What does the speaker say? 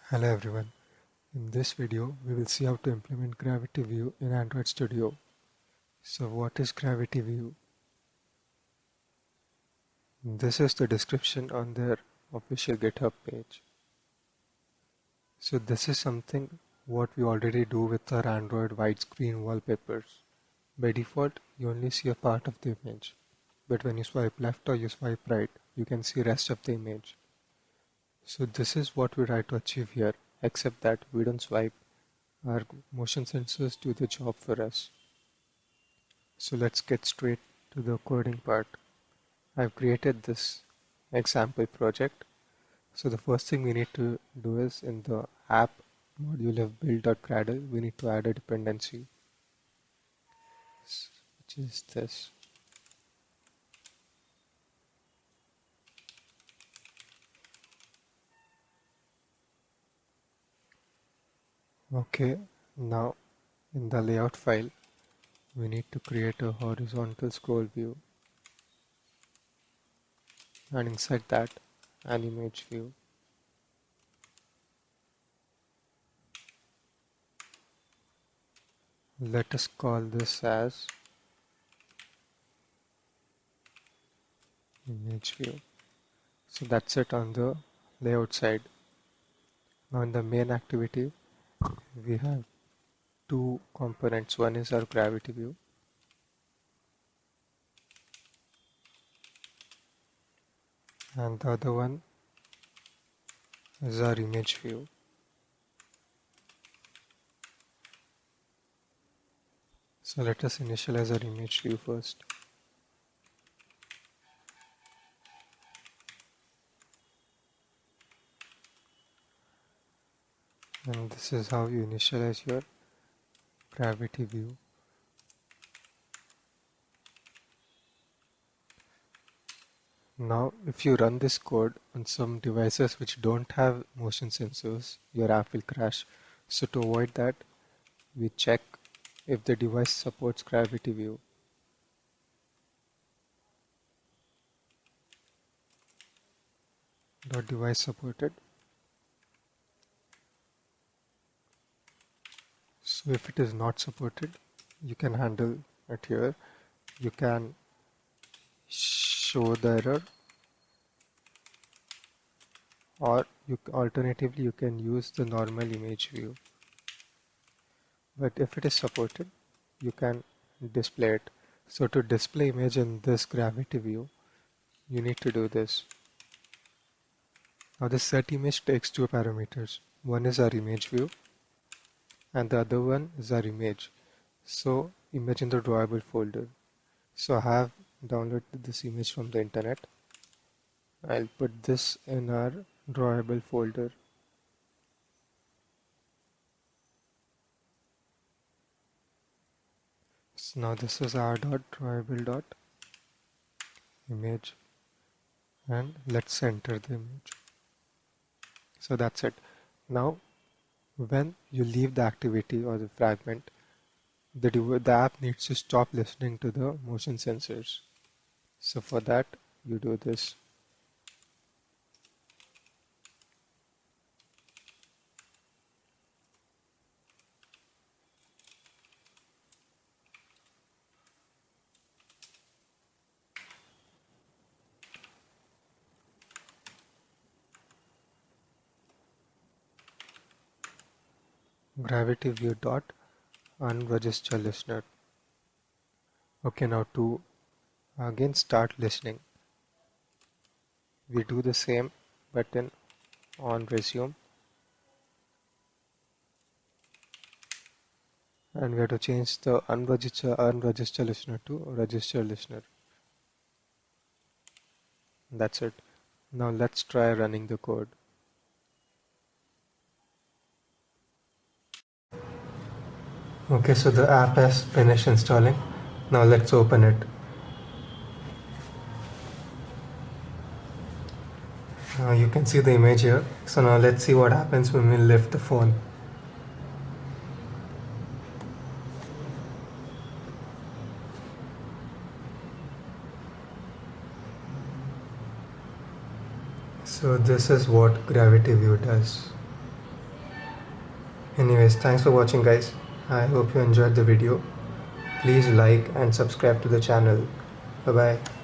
Hello everyone. In this video, we will see how to implement Gravity View in Android Studio. So what is Gravity View? This is the description on their official GitHub page. So this is something what we already do with our Android widescreen wallpapers. By default, you only see a part of the image. But when you swipe left or you swipe right, you can see rest of the image. So this is what we try to achieve here, except that we don't swipe. Our motion sensors do the job for us. So let's get straight to the coding part. I've created this example project. So the first thing we need to do is in the app module of build.gradle, we need to add a dependency, which is this. Okay, now in the layout file, we need to create a horizontal scroll view, and inside that, an image view. Let us call this as image view. So that's it on the layout side. Now in the main activity, we have two components. One is our gravity view, and the other one is our image view. So let us initialize our image view first. And this is how you initialize your gravity view. Now if you run this code on some devices which don't have motion sensors, your app will crash. So to avoid that, we check if the device supports gravity view. Device supported. So if it is not supported, you can handle it here. You can show the error, or alternatively you can use the normal image view. But if it is supported, you can display it. So to display image in this gravity view, you need to do this. Now this set image takes two parameters. One is our image view and the other one is our image. So image in the drawable folder. So I have downloaded this image from the internet. I'll put this in our drawable folder. So now this is our drawable image, and let's enter the image. So that's it. Now when you leave the activity or the fragment, the app needs to stop listening to the motion sensors. So for that, you do this. Gravity view dot unregister listener. Okay, now to again start listening, we do the same button on resume, and we have to change the unregister listener to register listener. That's it. Now let's try running the code. Okay, so the app has finished installing. Now let's open it. You can see the image here. So now let's see what happens when we lift the phone. So this is what gravity view does. Anyways, thanks for watching, guys. I hope you enjoyed the video. Please like and subscribe to the channel. Bye bye.